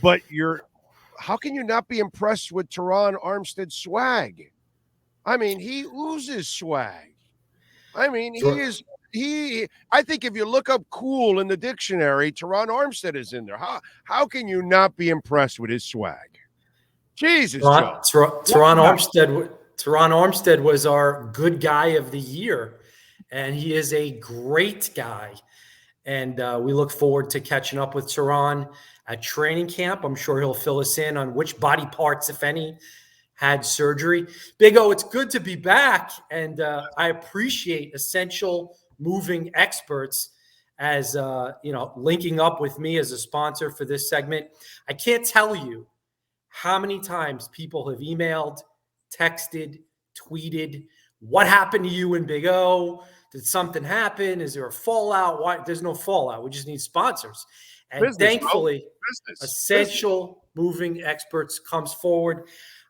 But how can you not be impressed with Teron Armstead's swag? I mean, he oozes swag. I mean, I think if you look up cool in the dictionary, Teron Armstead is in there. How can you not be impressed with his swag? Jesus, Joe. Teron Armstead was our good guy of the year, and he is a great guy. And we look forward to catching up with Teron at training camp. I'm sure he'll fill us in on which body parts, if any, had surgery. Big O, it's good to be back. And I appreciate Essential Moving Experts as, linking up with me as a sponsor for this segment. I can't tell you how many times people have emailed, texted, tweeted, what happened to you and Big O? Did something happen? Is there a fallout? Why? There's no fallout. We just need sponsors. And thankfully, Essential Moving Experts comes forward.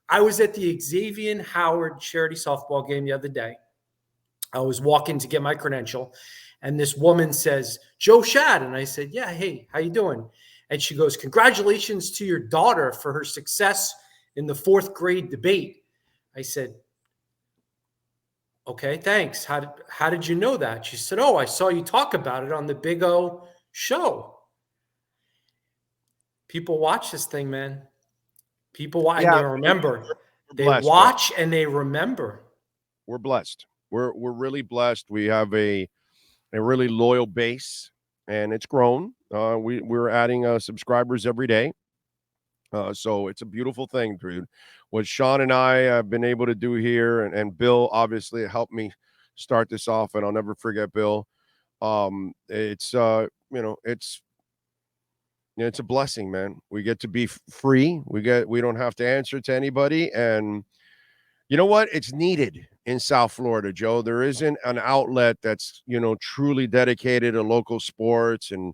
I was at the Xavier Howard charity softball game the other day. I was walking to get my credential, and this woman says, "Joe Schad." And I said, "Yeah, hey, how you doing?" And she goes, "Congratulations to your daughter for her success in the 4th grade debate." I said, "Okay, thanks. How did you know that?" She said, "Oh, I saw you talk about it on the Big O show." People watch this thing, man. People watch and they remember. They watch and they remember. We're blessed. We're really blessed. We have a really loyal base, and it's grown. We're adding subscribers every day. So it's a beautiful thing, dude. What Sean and I have been able to do here, and Bill obviously helped me start this off, and I'll never forget Bill. It's a blessing, man. We get to be free. We don't have to answer to anybody, and you know what? It's needed in South Florida, Joe. There isn't an outlet that's truly dedicated to local sports and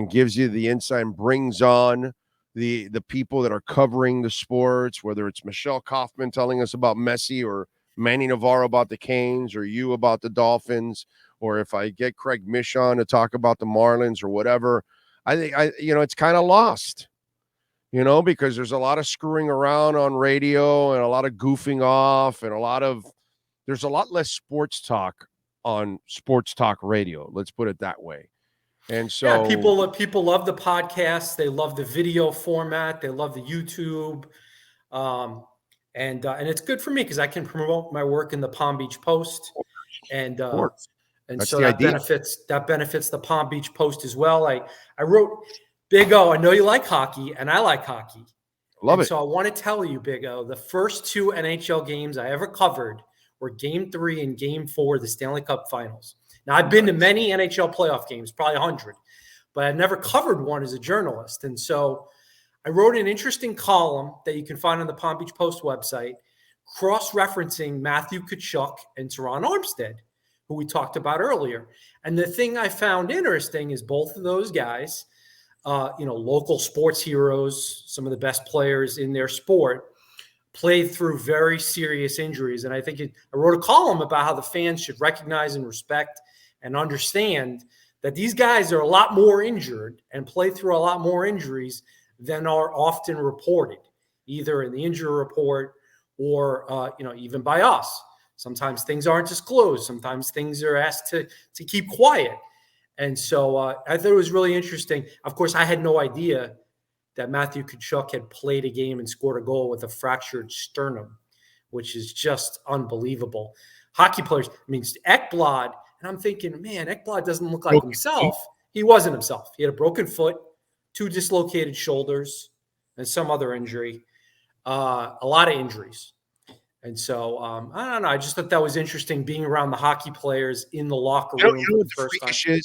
gives you the insight and brings on the people that are covering the sports, whether it's Michelle Kaufman telling us about Messi or Manny Navarro about the Canes or you about the Dolphins, or if I get Craig Michon to talk about the Marlins or whatever. I think it's kind of lost, because there's a lot of screwing around on radio and a lot of goofing off and there's a lot less sports talk on sports talk radio. Let's put it that way. And so people love the podcast. They love the video format. They love the YouTube. And it's good for me because I can promote my work in the Palm Beach Post. And so that benefits the Palm Beach Post as well. I wrote, Big O, I know you like hockey, and I like hockey. Love it. So I want to tell you, Big O, the first 2 NHL games I ever covered were Game 3 and Game 4 of the Stanley Cup Finals. Now, I've been to many NHL playoff games, probably 100, but I've never covered one as a journalist. And so I wrote an interesting column that you can find on the Palm Beach Post website, cross-referencing Matthew Tkachuk and Teron Armstead, who we talked about earlier. And the thing I found interesting is both of those guys, local sports heroes, some of the best players in their sport, played through very serious injuries. And I think I wrote a column about how the fans should recognize and respect and understand that these guys are a lot more injured and play through a lot more injuries than are often reported, either in the injury report or, even by us. Sometimes things aren't disclosed. Sometimes things are asked to keep quiet. And so I thought it was really interesting. Of course, I had no idea that Matthew Tkachuk had played a game and scored a goal with a fractured sternum, which is just unbelievable. Hockey players, Ekblad, and I'm thinking, man, Ekblad doesn't look like himself. He wasn't himself. He had a broken foot, 2 dislocated shoulders, and some other injury, a lot of injuries. And so, I don't know. I just thought that was interesting being around the hockey players in the locker room for the first time.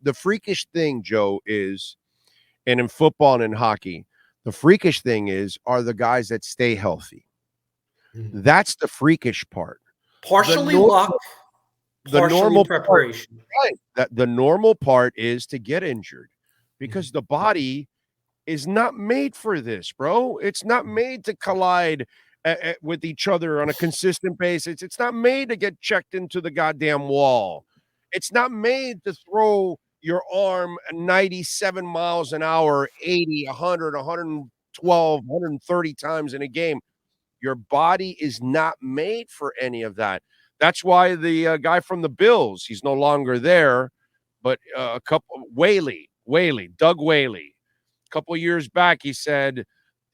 The freakish thing, Joe, is, and in football and in hockey, the freakish thing are the guys that stay healthy. Mm-hmm. That's the freakish part. Partially luck, partially preparation. Right. The normal part is to get injured because the body is not made for this, bro. It's not made to collide with each other on a consistent basis. It's not made to get checked into the goddamn wall. It's not made to throw your arm 97 miles an hour, 80, 100, 112, 130 times in a game. Your body is not made for any of that. That's why the guy from the Bills, he's no longer there, but Doug Whaley, a couple of years back, he said,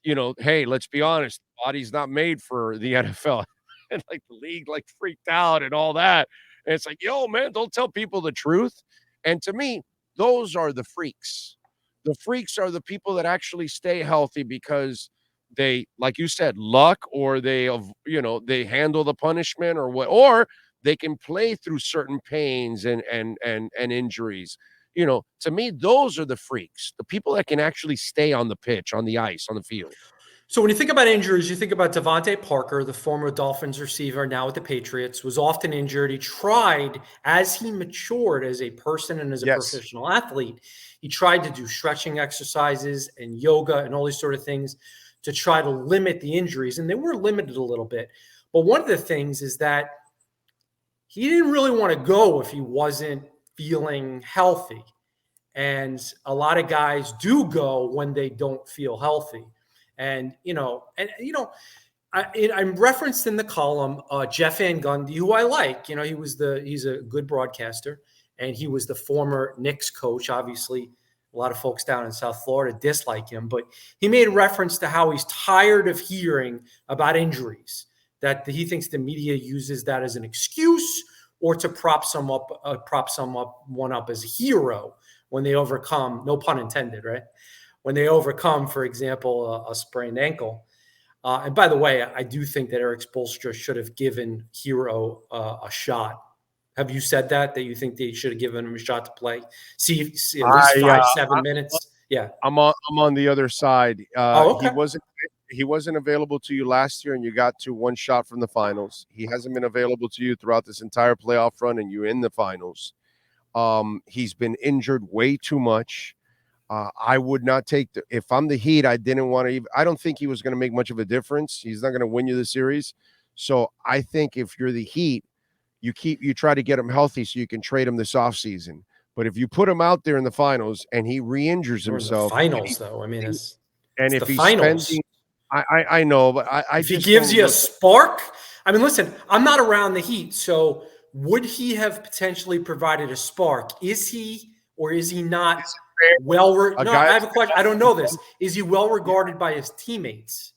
hey, let's be honest, the body's not made for the NFL. And like the league like freaked out and all that. And it's like, yo, man, don't tell people the truth. And to me, those are the freaks. The freaks are the people that actually stay healthy because they, like you said, luck, or they handle the punishment, or what, or they can play through certain pains and injuries. To me, those are the freaks, the people that can actually stay on the pitch, on the ice, on the field. So when you think about injuries, you think about Devontae Parker, the former Dolphins receiver, now with the Patriots, was often injured. He tried, as he matured as a person and as a professional athlete, he tried to do stretching exercises and yoga and all these sort of things to try to limit the injuries. And they were limited a little bit. But one of the things is that he didn't really want to go if he wasn't feeling healthy. And a lot of guys do go when they don't feel healthy. And, I'm referenced in the column, Jeff Van Gundy, who I like. He's a good broadcaster, and he was the former Knicks coach. Obviously, a lot of folks down in South Florida dislike him, but he made reference to how he's tired of hearing about injuries, that he thinks the media uses that as an excuse or to prop someone up as a hero when they overcome, no pun intended, right? When they overcome, for example, a sprained ankle. And by the way, I do think that Eric Spoelstra should have given Hero a shot. Have you said that you think they should have given him a shot to play? See at least 5-7 minutes? Yeah. I'm on the other side. Okay. He wasn't available to you last year, and you got to one shot from the finals. He hasn't been available to you throughout this entire playoff run, and you're in the finals. He's been injured way too much. I would not take if I'm the Heat, I didn't want to I don't think he was going to make much of a difference. He's not going to win you the series. So I think if you're the Heat, you try to get him healthy so you can trade him this offseason. But if you put him out there in the finals and he re-injures himself, finals though, I mean, it's if the he's finals. spending, I know, but if he gives you a spark, I mean, listen, I'm not around the Heat, so would he have potentially provided a spark? Is he or is he not I have a question. I don't know this. Is he well regarded by his teammates?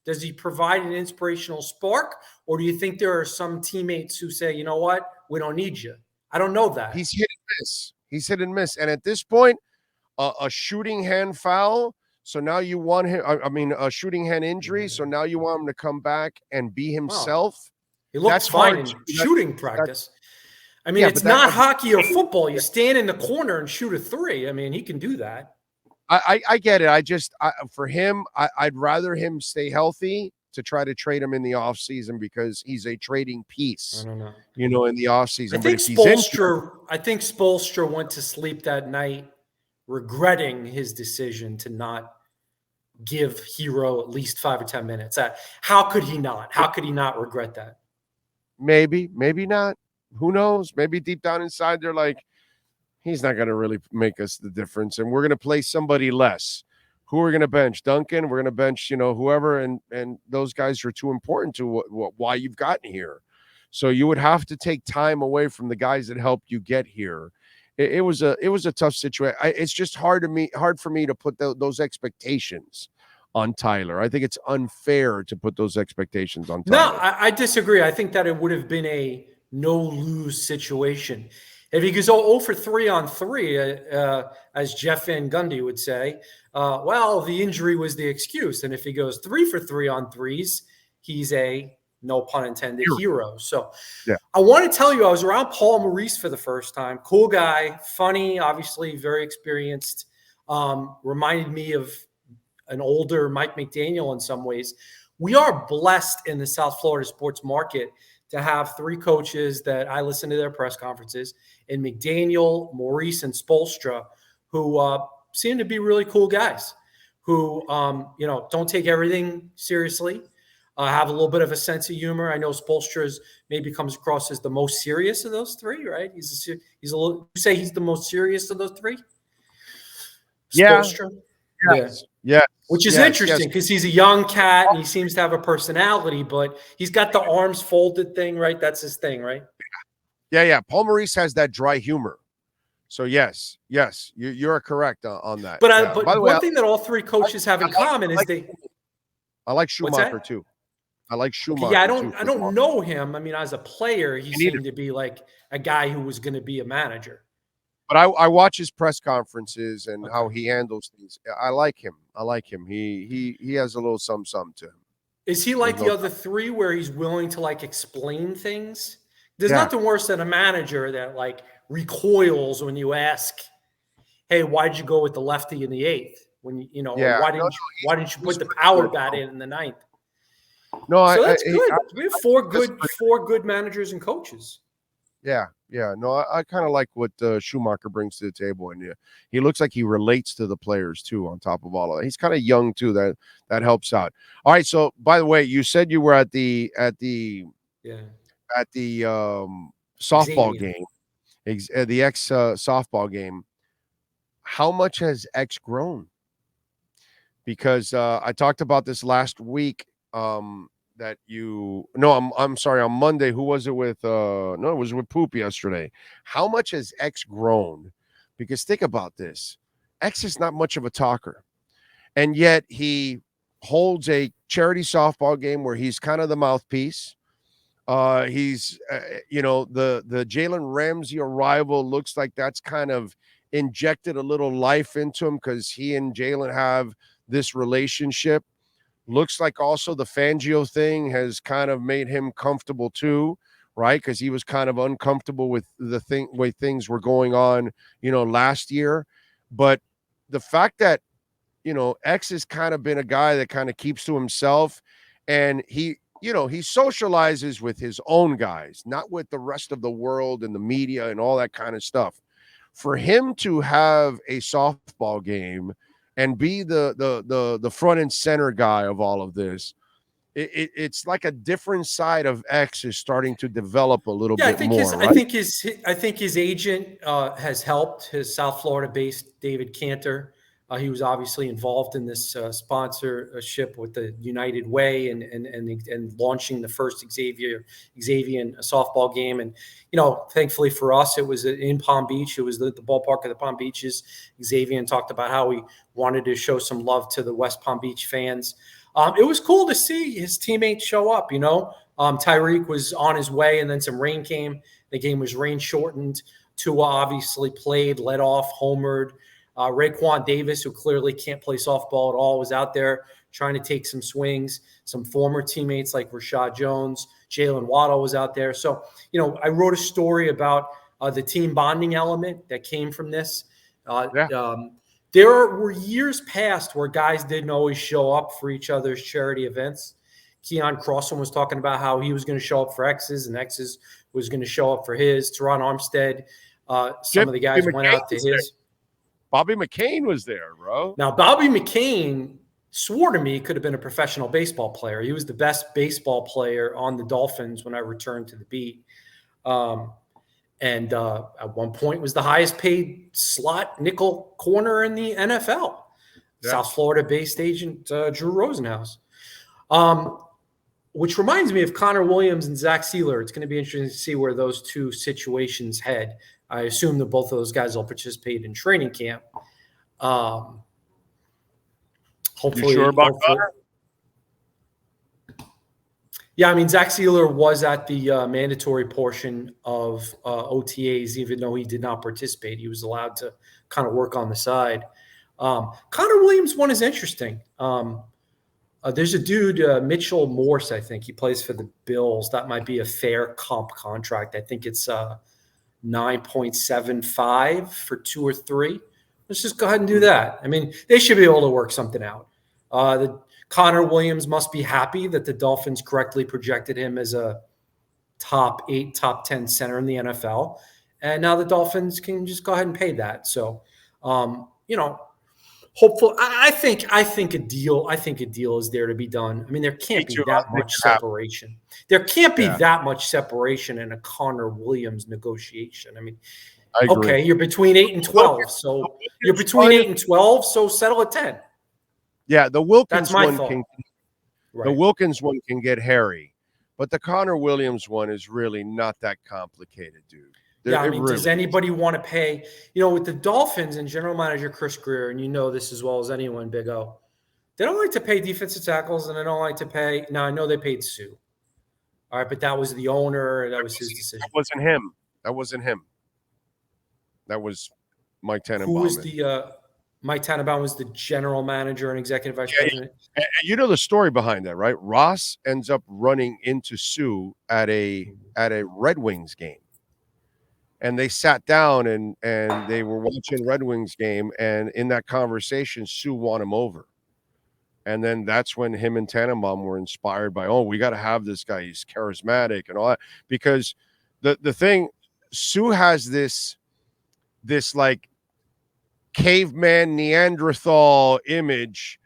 Does he provide an inspirational spark, or do you think there are some teammates who say, you know what, we don't need you? I don't know that. He's hit and miss. And at this point, a shooting hand foul. So now you want him, a shooting hand injury. So now you want him to come back and be himself. Wow. He looks fine in shooting practice. I mean, it's not hockey or football. You stand in the corner and shoot a three. I mean, he can do that. I get it. For him, I'd rather him stay healthy to try to trade him in the offseason because he's a trading piece, I don't know. In the offseason. I think Spoelstra went to sleep that night regretting his decision to not give Hero at least 5 or 10 minutes. How could he not? How could he not regret that? Maybe not. Who knows? Maybe deep down inside, they're like, he's not going to really make us the difference. And we're going to play somebody less. Who are we going to bench? Duncan. We're going to bench, whoever. And those guys are too important to why you've gotten here. So you would have to take time away from the guys that helped you get here. It was a tough situation. It's just hard for me to put those expectations on Tyler. I think it's unfair to put those expectations on Tyler. No, I disagree. I think that it would have been a no-lose situation. If he goes 0 for 3 on 3, as Jeff Van Gundy would say, the injury was the excuse. And if he goes 3 for 3 on 3s, he's a, no pun intended, hero. So yeah. I want to tell you, I was around Paul Maurice for the first time. Cool guy, funny, obviously very experienced. Reminded me of an older Mike McDaniel in some ways. We are blessed in the South Florida sports market to have 3 coaches that I listen to their press conferences, in McDaniel, Maurice, and Spoelstra, who seem to be really cool guys who, don't take everything seriously, have a little bit of a sense of humor. I know Spoelstra maybe comes across as the most serious of those 3, right? He's a little. You say he's the most serious of those 3? Yeah. Spoelstra? Yes. Yes. Which is yes, interesting because he's a young cat and he seems to have a personality, but he's got the arms folded thing, right? That's his thing, right? Yeah. Paul Maurice has that dry humor. So yes, you're correct on that. But Yeah. By but the way, one thing that all three coaches have in common is I like what's Schumacher that? too. I like Okay, yeah, Schumacher too. I don't know him. I mean, as a player, he Me neither. seemed to be like a guy who was going to be a manager. But I watch his press conferences and Okay. how he handles things. I like him. He has a little some to him. Is he like the other three where he's willing to like explain things? There's nothing worse than a manager that like recoils when you ask, "Hey, why'd you go with the lefty in the eighth? When you know, Yeah, why didn't you put the power bat in the ninth?" No, So that's good. We have four good managers and coaches. Yeah. No, I kind of like what Schumacher brings to the table, and he looks like he relates to the players too. On top of all of that, he's kind of young too. That helps out. All right. So, by the way, you said you were at the softball game, the X softball game. How much has X grown? Because I talked about this last week. I'm sorry, on Monday. Who was it with? No, it was with Poop yesterday. How much has X grown? Because think about this. X is not much of a talker. And yet he holds a charity softball game where he's kind of the mouthpiece. He's the Jalen Ramsey arrival looks like that's kind of injected a little life into him because he and Jalen have this relationship. Looks like also the Fangio thing has kind of made him comfortable too, right? Because he was kind of uncomfortable with the way things were going on, last year. But the fact that, X has kind of been a guy that kind of keeps to himself, and he socializes with his own guys, not with the rest of the world and the media and all that kind of stuff. For him to have a softball game and be the front and center guy of all of this, it's like a different side of X is starting to develop a little bit more. Right? I think his agent has helped. His South Florida-based David Cantor. He was obviously involved in this sponsorship with the United Way and launching the first Xavier softball game. And, thankfully for us, it was in Palm Beach. It was the ballpark of the Palm Beaches. Xavier talked about how he wanted to show some love to the West Palm Beach fans. It was cool to see his teammates show up, Tyreek was on his way and then some rain came. The game was rain shortened. Tua obviously played, led off, homered. Raekwon Davis, who clearly can't play softball at all, was out there trying to take some swings. Some former teammates like Rashad Jones, Jalen Waddle was out there. So, I wrote a story about the team bonding element that came from this. There were years past where guys didn't always show up for each other's charity events. Keon Crossman was talking about how he was going to show up for X's and X's was going to show up for his. Teron Armstead, some of the guys went out to his. Bobby McCain was there, bro. Now, Bobby McCain swore to me he could have been a professional baseball player. He was the best baseball player on the Dolphins when I returned to the beat. And at one point was the highest paid slot nickel corner in the NFL. Yeah. South Florida-based agent Drew Rosenhaus. Which reminds me of Connor Williams and Zach Sealer. It's going to be interesting to see where those two situations head. I assume that both of those guys will participate in training camp. Hopefully, you sure about Connor? Yeah, I mean, Zach Sealer was at the mandatory portion of OTAs, even though he did not participate. He was allowed to kind of work on the side. Connor Williams one is interesting. There's a dude, Mitchell Morse, I think. He plays for the Bills. That might be a fair comp contract. I think it's 9.75 for 2 or 3. Let's just go ahead and do that. I mean, they should be able to work something out. Connor Williams must be happy that the Dolphins correctly projected him as a top 8, top 10 center in the NFL. And now the Dolphins can just go ahead and pay that. So, hopeful. I think a deal is there to be done. I mean, there can't be that much separation. There can't be that much separation in a Connor Williams negotiation. I mean, okay, you're between 8 and 12, so you're between 8 and 12, so settle at 10. Yeah, the That's Wilkins my one thought. can Right. the Wilkins one can get hairy, but the Connor Williams one is really not that complicated, dude. Yeah, I It mean, does really is. anybody want to pay? With the Dolphins and general manager Chris Greer, and you know this as well as anyone, Big O, they don't like to pay defensive tackles, and they don't like to pay. Now, I know they paid Sue. All right, but that was the owner. That was his decision. That wasn't him. That wasn't him. That was Mike Tannenbaum. Who was the Mike Tannenbaum was the general manager and executive vice president. And you know the story behind that, right? Ross ends up running into Sue at a Red Wings game. And they sat down and they were watching Red Wings game, and in that conversation, Sue won him over. And then that's when him and Tannenbaum were inspired by, we got to have this guy. He's charismatic and all that. Because the thing, Sue has this like caveman Neanderthal image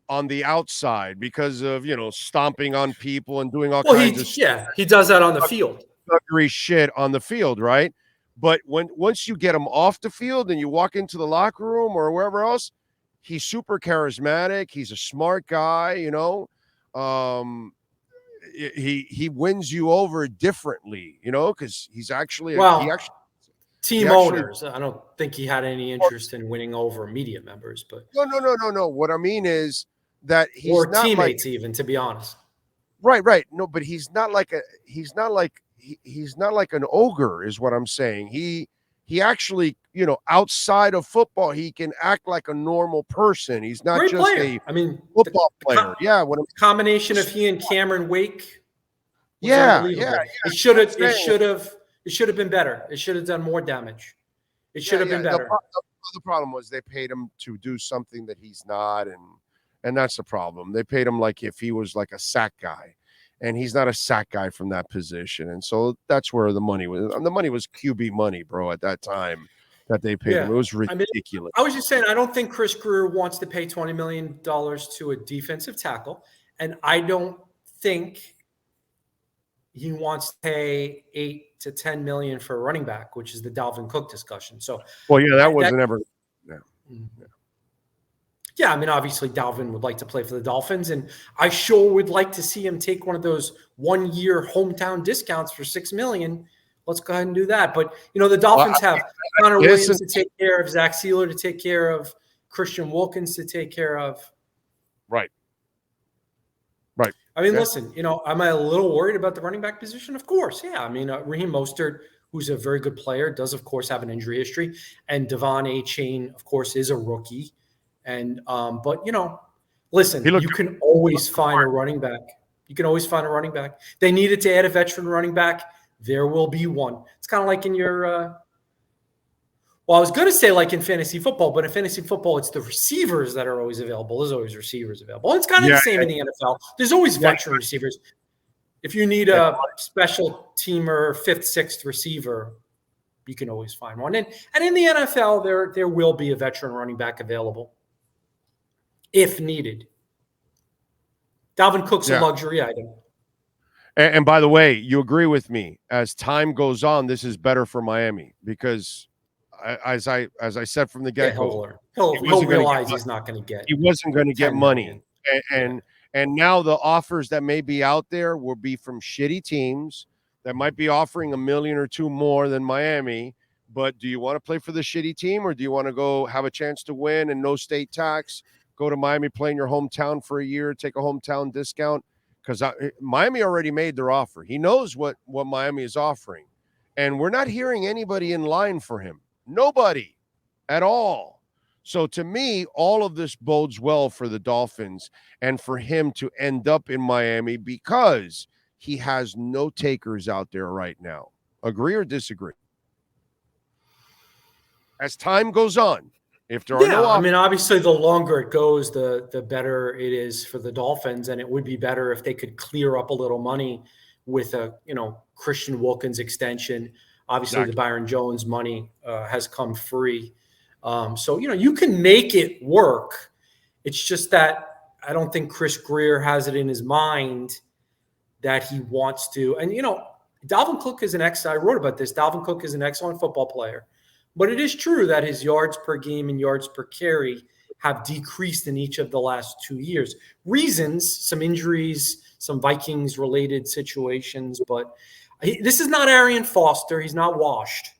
on the outside because of, stomping on people and doing all kinds of stuff. He does that on the field. Thuggery shit on the field, right? But once you get him off the field and you walk into the locker room or wherever else, he's super charismatic. He's a smart guy, he wins you over differently, because he's actually team owners. I don't think he had any interest in winning over media members, but no. What I mean is that he's or not teammates, even, to be honest. Right. No, but he's not like an ogre, is what I'm saying. He actually, outside of football, he can act like a normal person. He's not just a football player. What a combination of he and Cameron Wake. Yeah. It should have been better. It should have done more damage. It should have been better. The problem was they paid him to do something that he's not, and that's the problem. They paid him like if he was like a sack guy. And he's not a sack guy from that position. And so that's where the money was. The money was QB money, bro, at that time that they paid him. It was ridiculous. I was just saying, I don't think Chris Greer wants to pay $20 million to a defensive tackle. And I don't think he wants to pay $8 to $10 million for a running back, which is the Dalvin Cook discussion. So, that wasn't ever. Yeah, I mean, obviously Dalvin would like to play for the Dolphins, and I sure would like to see him take one of those 1-year hometown discounts for $6 million. Let's go ahead and do that. But the Dolphins have Connor Williams to take care of, Zach Sealer to take care of, Christian Wilkins to take care of. Right. I mean, listen, am I a little worried about the running back position? Of course, yeah. I mean, Raheem Mostert, who's a very good player, does of course have an injury history, and Devon A-Chain, of course, is a rookie. And but listen, you can always find a running back. They needed to add a veteran running back. There will be one. It's kind of like in your I was going to say like in fantasy football, but in fantasy football, it's the receivers that are always available. There's always receivers available. And it's kind of the same in the NFL. There's always veteran receivers. If you need a special teamer, 5th, 6th receiver, you can always find one. And in the NFL, there will be a veteran running back available if needed. Dalvin Cook's a luxury item. And by the way, you agree with me. As time goes on, this is better for Miami because, as I said from the get-go, he'll realize he's not going to get. He wasn't going to get money, and now the offers that may be out there will be from shitty teams that might be offering $1 million or $2 million more than Miami. But do you want to play for the shitty team, or do you want to go have a chance to win and no state tax? Go to Miami, play in your hometown for a year, take a hometown discount. Because Miami already made their offer. He knows what Miami is offering. And we're not hearing anybody in line for him. Nobody at all. So to me, all of this bodes well for the Dolphins and for him to end up in Miami because he has no takers out there right now. Agree or disagree? As time goes on, if there are no I mean, obviously, the longer it goes, the better it is for the Dolphins, and it would be better if they could clear up a little money with a Christian Wilkins extension. Obviously, the Byron Jones money has come free, so you can make it work. It's just that I don't think Chris Greer has it in his mind that he wants to. And Dalvin Cook is I wrote about this. Dalvin Cook is an excellent football player. But it is true that his yards per game and yards per carry have decreased in each of the last 2 years. Reasons, some injuries, some Vikings related situations, but this is not Arian Foster. He's not washed.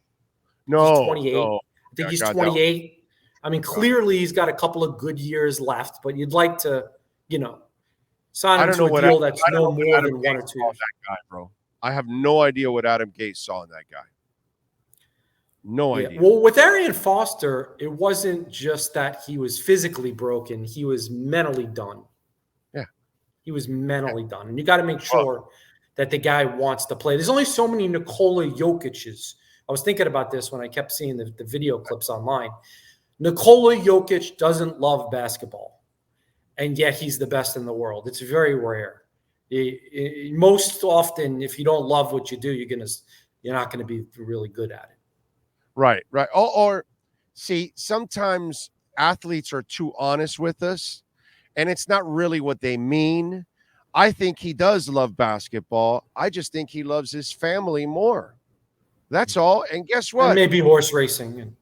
He's 28. No. I think he's 28. I mean, clearly he's got a couple of good years left, but you'd like to, sign him to a deal that's no more than 1 or 2 years. That guy, bro. I have no idea what Adam Gase saw in that guy. No idea. Well, with Arian Foster, it wasn't just that he was physically broken. He was mentally done. Yeah. He was mentally done. And you got to make sure that the guy wants to play. There's only so many Nikola Jokic's. I was thinking about this when I kept seeing the video clips online. Nikola Jokic doesn't love basketball, and yet he's the best in the world. It's very rare. Most often, if you don't love what you do, you're not going to be really good at it. Right. Or see, sometimes athletes are too honest with us, and it's not really what they mean. I think he does love basketball. I just think he loves his family more. That's all. And guess what? And maybe horse racing.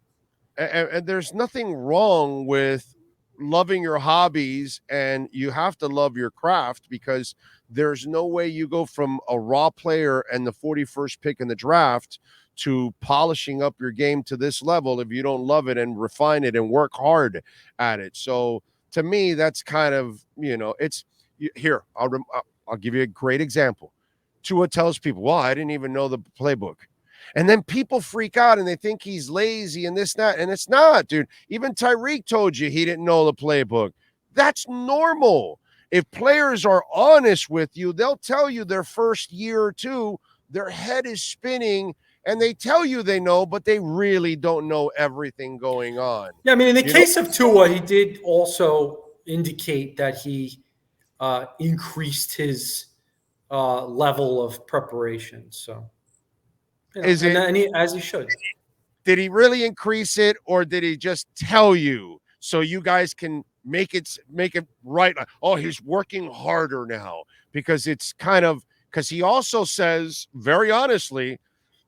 And there's nothing wrong with loving your hobbies, and you have to love your craft, because there's no way you go from a raw player and the 41st pick in the draft to polishing up your game to this level if you don't love it and refine it and work hard at it. So to me, that's kind of, it's here. I'll give you a great example. Tua tells people, well, I didn't even know the playbook. And then people freak out and they think he's lazy and this, that, and it's not, dude. Even Tyreek told you he didn't know the playbook. That's normal. If players are honest with you, they'll tell you their first year or two, their head is spinning, and they tell you they know, but they really don't know everything going on. Yeah, I mean, in the case of Tua, he did also indicate that he increased his level of preparation. So, as he should. Did he really increase it, or did he just tell you so you guys can make it right? Like, oh, he's working harder now, because he also says very honestly,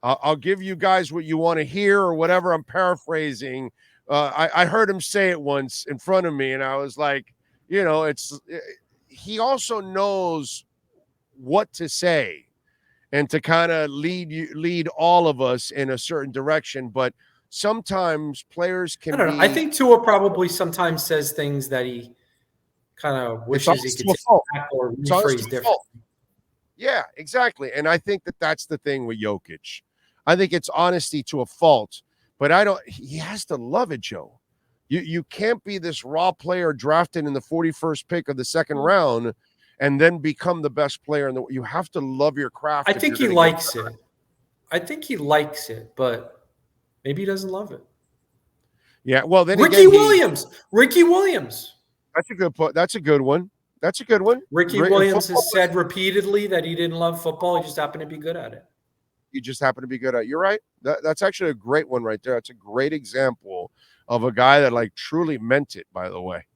I'll give you guys what you want to hear or whatever. I'm paraphrasing. I heard him say it once in front of me, and I was like, he also knows what to say and to kind of lead all of us in a certain direction. But sometimes players can. I think Tua probably sometimes says things that he kind of wishes he could take back or rephrase differently. Yeah, exactly. And I think that's the thing with Jokic. I think it's honesty to a fault, but he has to love it, Joe. You can't be this raw player drafted in the 41st pick of the second round and then become the best player you have to love your craft. I think he likes it. I think he likes it, but maybe he doesn't love it. Yeah, well, then Ricky Williams. That's a good point. That's a good one. Ricky Williams has said repeatedly that he didn't love football. He just happened to be good at it. You're right. That's actually a great one right there. That's a great example of a guy that truly meant it, by the way.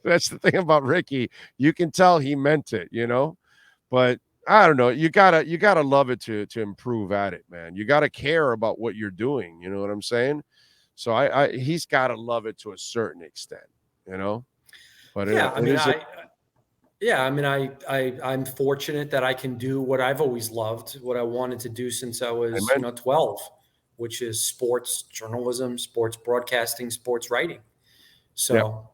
That's the thing about Ricky. You can tell he meant it, but I don't know. You gotta love it to improve at it, man. You gotta care about what you're doing. You know what I'm saying? So he's gotta love it to a certain extent, but I'm fortunate that I can do what I've always loved, what I wanted to do since I was 12, which is sports journalism, sports broadcasting, sports writing. So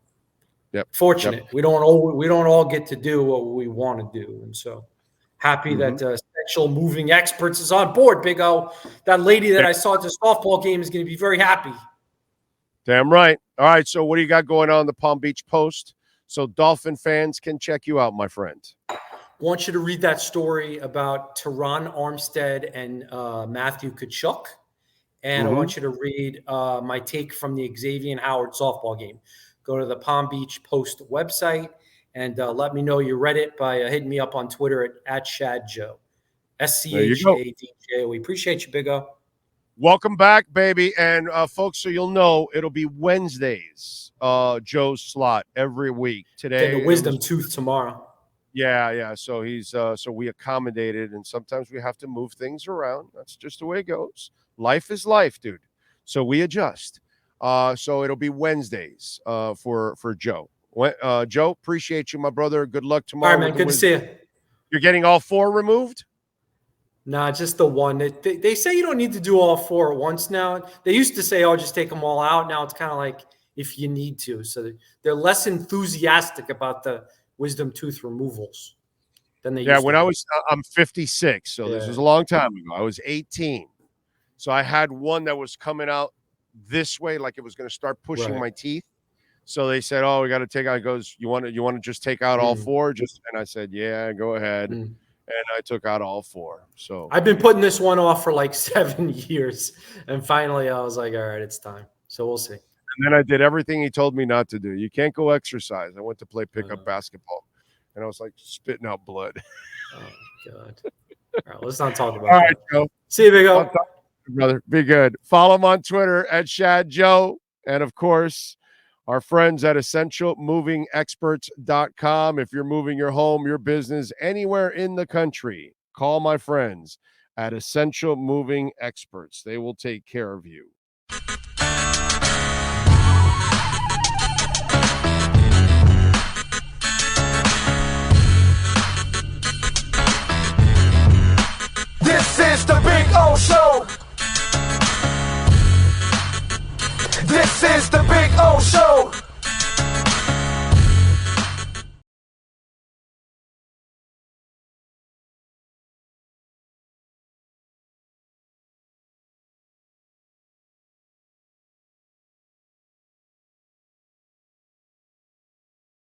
fortunate. We don't all get to do what we want to do. And so happy that Essential Moving Experts is on board, Big O. That lady that I saw at the softball game is going to be very happy. Damn right. All right, so what do you got going on in the Palm Beach Post so Dolphin fans can check you out, my friend? I want you to read that story about Teron Armstead and Matthew Tkachuk. And I want you to read my take from the Xavier Howard softball game. Go to the Palm Beach Post website and let me know you read it by hitting me up on Twitter at SchadJoe. SCHADJ. We appreciate you, Big O. Welcome back, baby. And folks, so you'll know, it'll be Wednesdays, Joe's slot every week. Today, getting the wisdom tooth tomorrow. Yeah. So so we accommodated, and sometimes we have to move things around. That's just the way it goes. Life is life, dude. So we adjust. So it'll be Wednesdays for Joe. Joe, appreciate you, my brother. Good luck All tomorrow. right, man. Good to see you. You're getting all 4 removed? Nah, just the one. They say you don't need to do all 4 at once now. They used to say, "Oh, just take them all out." Now it's kind of like if you need to. So they're less enthusiastic about the wisdom tooth removals than they used to. I'm 56, so this was a long time ago. I was 18, so I had one that was coming out this way, like it was going to start pushing my teeth. So they said, "Oh, we got to take out." It goes, "You want to just take out all 4?" And I said, "Yeah, go ahead." And I took out all 4. So I've been putting this one off for like 7 years, and finally I was like, "All right, it's time." So we'll see. And then I did everything he told me not to do. You can't go exercise. I went to play pickup basketball, and I was like spitting out blood. Oh God! All right, let's not talk about all that. right, Joe. See you, Big O. Brother, be good. Follow him on Twitter at Schad Joe, and of course, our friends at EssentialMovingExperts.com. If you're moving your home, your business anywhere in the country, call my friends at Essential Moving Experts. They will take care of you. This is the Big O Show. This is the Big O Show.